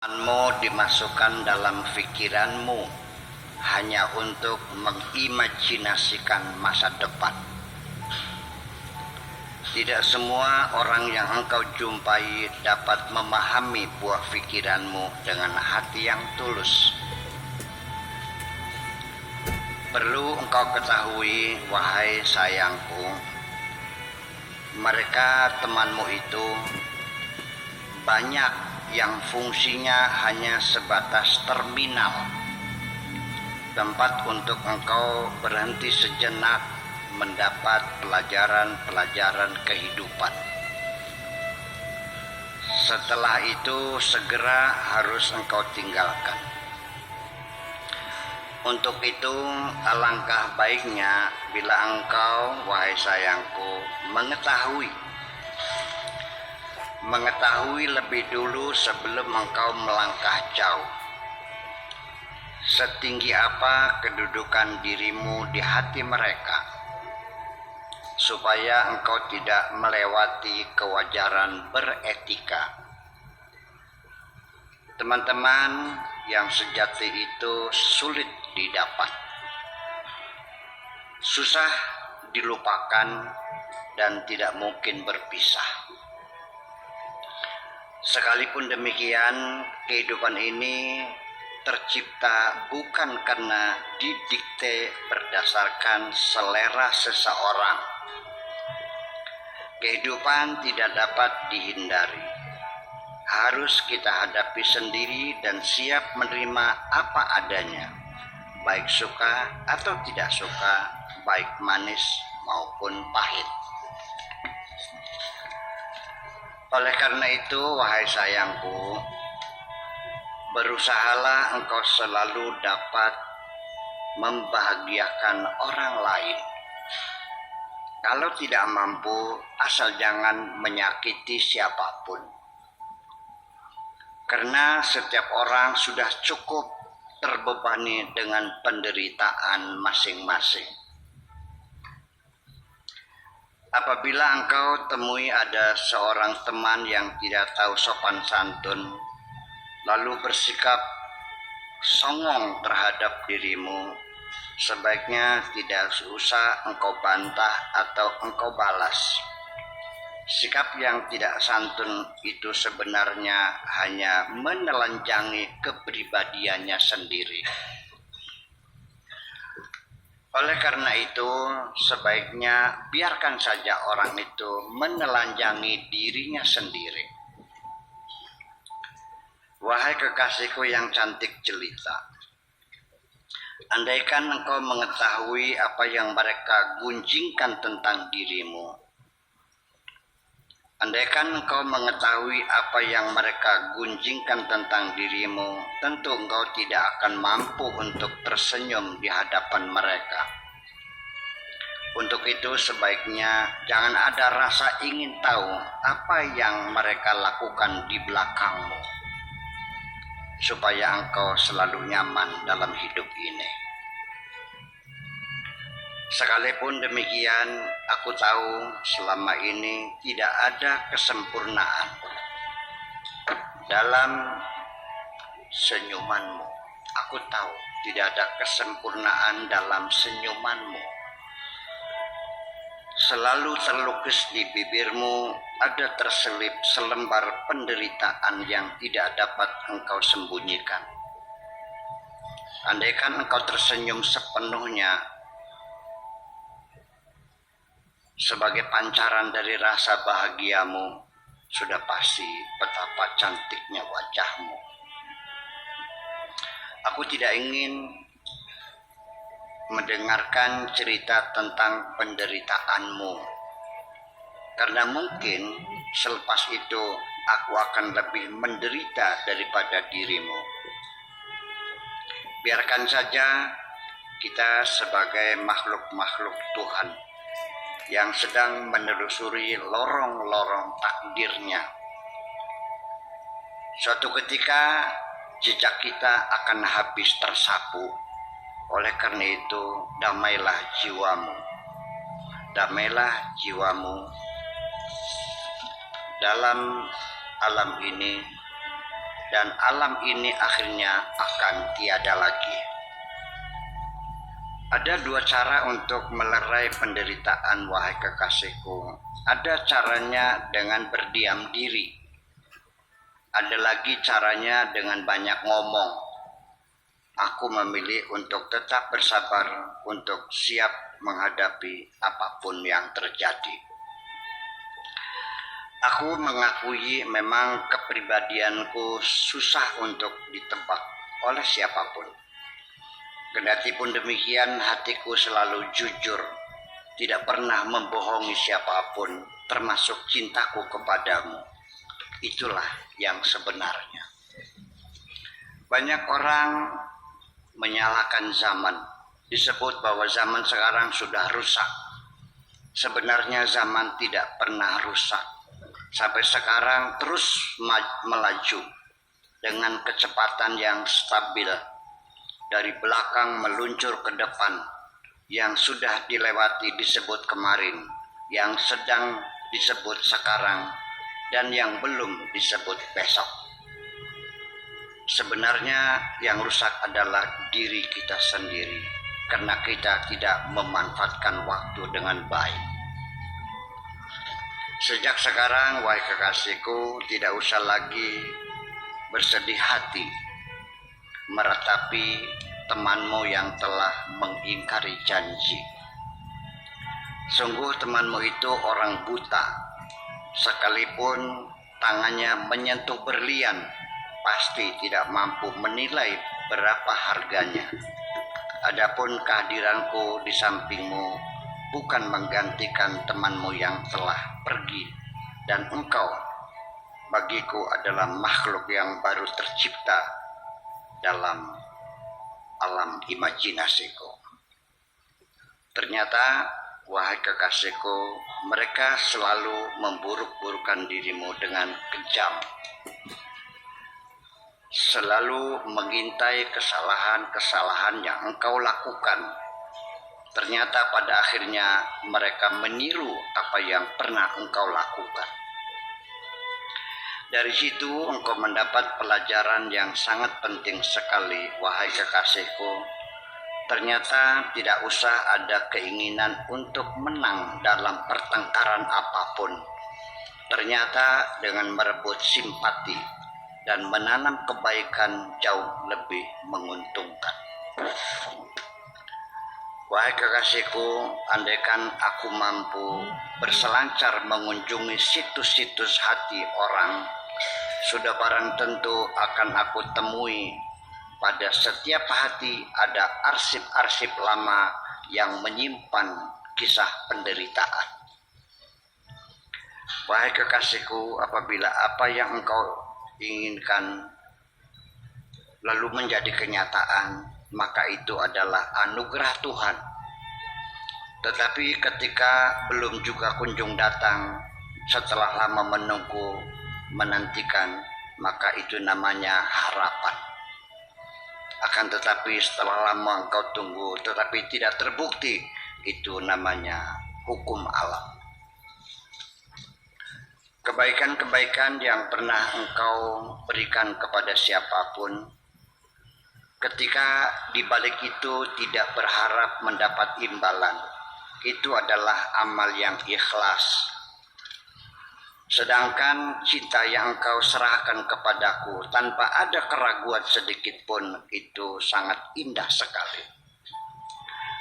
Pikiranmu dimasukkan dalam pikiranmu hanya untuk mengimajinasikan masa depan. Tidak semua orang yang engkau jumpai dapat memahami buah pikiranmu dengan hati yang tulus. Perlu engkau ketahui, wahai sayangku, mereka temanmu itu banyak yang fungsinya hanya sebatas terminal, tempat untuk engkau berhenti sejenak mendapat pelajaran-pelajaran kehidupan. Setelah itu segera harus engkau tinggalkan. Untuk itu alangkah baiknya bila engkau, wahai sayangku, mengetahui lebih dulu sebelum engkau melangkah jauh. Setinggi apa kedudukan dirimu di hati mereka, supaya engkau tidak melewati kewajaran beretika. Teman-teman yang sejati itu sulit didapat, susah dilupakan, dan tidak mungkin berpisah. Sekalipun demikian, kehidupan ini tercipta bukan karena didikte berdasarkan selera seseorang. Kehidupan tidak dapat dihindari. Harus kita hadapi sendiri dan siap menerima apa adanya, baik suka atau tidak suka, baik manis maupun pahit. Oleh karena itu, wahai sayangku, berusahalah engkau selalu dapat membahagiakan orang lain. Kalau tidak mampu, asal jangan menyakiti siapapun. Karena setiap orang sudah cukup terbebani dengan penderitaan masing-masing. Apabila engkau temui ada seorang teman yang tidak tahu sopan santun, lalu bersikap songong terhadap dirimu, sebaiknya tidak usah engkau bantah atau engkau balas. Sikap yang tidak santun itu sebenarnya hanya menelanjangi kepribadiannya sendiri. Oleh karena itu, sebaiknya biarkan saja orang itu menelanjangi dirinya sendiri. Wahai kekasihku yang cantik jelita, andaikan engkau mengetahui apa yang mereka gunjingkan tentang dirimu, tentu engkau tidak akan mampu untuk tersenyum di hadapan mereka. Untuk itu sebaiknya jangan ada rasa ingin tahu apa yang mereka lakukan di belakangmu, supaya engkau selalu nyaman dalam hidup ini. Sekalipun demikian, aku tahu selama ini tidak ada kesempurnaan dalam senyumanmu. Aku tahu tidak ada kesempurnaan dalam senyumanmu. Selalu terlukis di bibirmu ada terselip selembar penderitaan yang tidak dapat engkau sembunyikan. Andaikan engkau tersenyum sepenuhnya sebagai pancaran dari rasa bahagiamu, sudah pasti betapa cantiknya wajahmu. Aku tidak ingin mendengarkan cerita tentang penderitaanmu, karena mungkin selepas itu aku akan lebih menderita daripada dirimu. Biarkan saja kita sebagai makhluk-makhluk Tuhan yang sedang menelusuri lorong-lorong takdirnya. Suatu ketika jejak kita akan habis tersapu. Oleh karena itu, damailah jiwamu dalam alam ini dan alam ini akhirnya akan tiada lagi. Ada dua cara untuk melerai penderitaan, wahai kekasihku. Ada caranya dengan berdiam diri. Ada lagi caranya dengan banyak ngomong. Aku memilih untuk tetap bersabar, untuk siap menghadapi apapun yang terjadi. Aku mengakui memang kepribadianku susah untuk ditebak oleh siapapun. Kendati pun demikian, hatiku selalu jujur, tidak pernah membohongi siapapun, termasuk cintaku kepadamu. Itulah yang sebenarnya. Banyak orang menyalahkan zaman, disebut bahwa zaman sekarang sudah rusak. Sebenarnya zaman tidak pernah rusak. Sampai sekarang terus melaju dengan kecepatan yang stabil. Dari belakang meluncur ke depan, yang sudah dilewati disebut kemarin, yang sedang disebut sekarang, dan yang belum disebut besok. Sebenarnya yang rusak adalah diri kita sendiri, karena kita tidak memanfaatkan waktu dengan baik. Sejak sekarang, wahai kekasihku, tidak usah lagi bersedih hati meratapi temanmu yang telah mengingkari janji. Sungguh temanmu itu orang buta, sekalipun tangannya menyentuh berlian, pasti tidak mampu menilai berapa harganya. Adapun kehadiranku di sampingmu bukan menggantikan temanmu yang telah pergi, dan engkau bagiku adalah makhluk yang baru tercipta dalam alam imajinasiku. Ternyata, wahai kekasihku, mereka selalu memburuk-burukan dirimu dengan kejam, selalu mengintai kesalahan-kesalahan yang engkau lakukan. Ternyata pada akhirnya mereka meniru apa yang pernah engkau lakukan. Dari situ engkau mendapat pelajaran yang sangat penting sekali, wahai kekasihku. Ternyata tidak usah ada keinginan untuk menang dalam pertengkaran apapun. Ternyata dengan merebut simpati dan menanam kebaikan jauh lebih menguntungkan. Wahai kekasihku, andaikan aku mampu berselancar mengunjungi situs-situs hati orang, sudah barang tentu akan aku temui pada setiap hati ada arsip-arsip lama yang menyimpan kisah penderitaan. Wahai kekasihku, apabila apa yang engkau inginkan lalu menjadi kenyataan, maka itu adalah anugerah Tuhan. Tetapi ketika belum juga kunjung datang, setelah lama menunggu, menantikan, maka itu namanya harapan. Akan tetapi setelah lama engkau tunggu tetapi tidak terbukti, itu namanya hukum alam. Kebaikan-kebaikan yang pernah engkau berikan kepada siapapun, ketika di balik itu tidak berharap mendapat imbalan, itu adalah amal yang ikhlas. Sedangkan cinta yang engkau serahkan kepadaku tanpa ada keraguan sedikit pun, itu sangat indah sekali.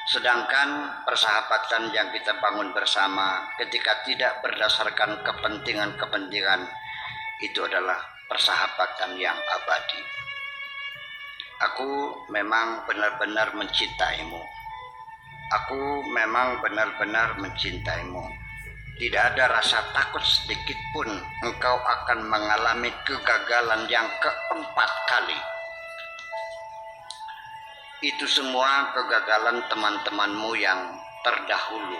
Sedangkan persahabatan yang kita bangun bersama ketika tidak berdasarkan kepentingan-kepentingan, itu adalah persahabatan yang abadi. Aku memang benar-benar mencintaimu. Aku memang benar-benar mencintaimu. Tidak ada rasa takut sedikit pun engkau akan mengalami kegagalan yang keempat kali. Itu semua kegagalan teman-temanmu yang terdahulu,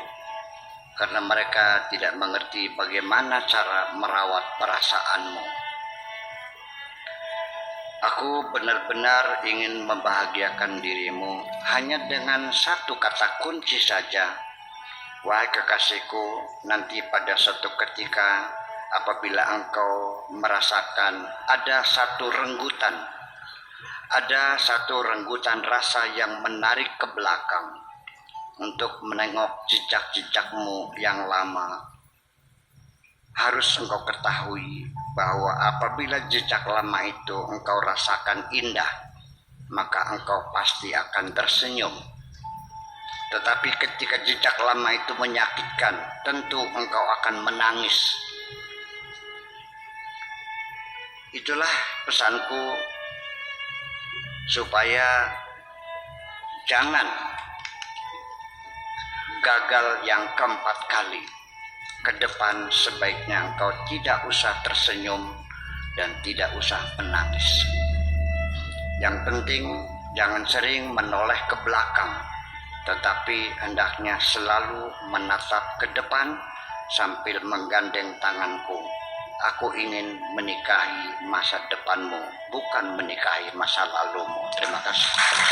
karena mereka tidak mengerti bagaimana cara merawat perasaanmu. Aku benar-benar ingin membahagiakan dirimu hanya dengan satu kata kunci saja. Wahai kekasihku, nanti pada suatu ketika apabila engkau merasakan ada satu renggutan rasa yang menarik ke belakang untuk menengok jejak-jejakmu yang lama. Harus engkau ketahui bahwa apabila jejak lama itu engkau rasakan indah, maka engkau pasti akan tersenyum. Tetapi ketika jejak lama itu menyakitkan, tentu engkau akan menangis. Itulah pesanku, supaya jangan gagal yang keempat kali. Ke depan sebaiknya engkau tidak usah tersenyum dan tidak usah menangis. Yang penting jangan sering menoleh ke belakang, tetapi hendaknya selalu menatap ke depan sambil menggandeng tanganku. Aku ingin menikahi masa depanmu, bukan menikahi masa lalumu. Terima kasih.